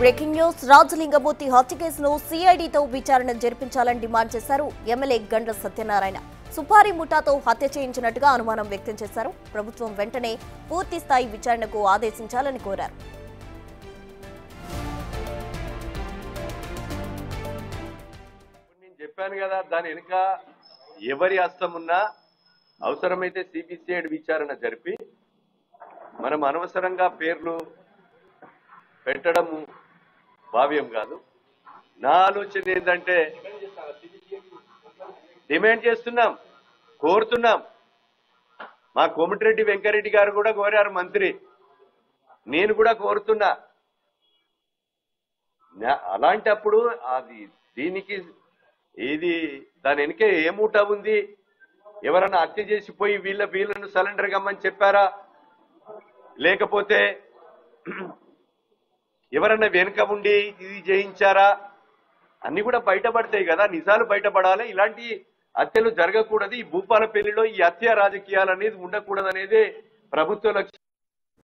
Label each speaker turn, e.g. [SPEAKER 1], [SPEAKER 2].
[SPEAKER 1] Breaking news Rajalinga Murthy హత్య కేసును సిఐడితో విచారణ జరిపించాలని డిమాండ్ చేశారు ఎమ్మెల్యే గండ్ల సత్యనారాయణ. సుపారీ ముఠాతో హత్య చేయించినట్టుగా అనుమానం వ్యక్తం చేశారు. ప్రభుత్వం వెంటనే పూర్తి స్థాయి విచారణకు ఆదేశించాలని కోరారు.
[SPEAKER 2] నేను చెప్పాను కదా, దాని వెనుక ఎవరి హస్తం ఉన్నా అవసరమైతే సిబిసిఐడి విచారణ జరిపి మనం అనవసరంగా పేర్లు పెట్టడము భావ్యం కాదు. నా ఆలోచన ఏంటంటే డిమాండ్ చేస్తున్నాం, కోరుతున్నాం. మా కోమటిరెడ్డి వెంకరెడ్డి గారు కూడా కోరారు, మంత్రి. నేను కూడా కోరుతున్నా. అలాంటప్పుడు అది దీనికి ఏది దాని వెనకే ఏ మూట ఉంది? ఎవరన్నా హత్య చేసిపోయి వీళ్ళను సరెండర్ కమ్మని చెప్పారా? లేకపోతే ఎవరన్నా వెనుక ఉండి ఇది చేయించారా? అన్ని కూడా బయటపడతాయి కదా, నిజాలు బయటపడాలి. ఇలాంటి హత్యలు జరగకూడదు. ఈ భూపాలపల్లిలో ఈ హత్య రాజకీయాలు అనేది ఉండకూడదు అనేది ప్రభుత్వ లక్ష్యం.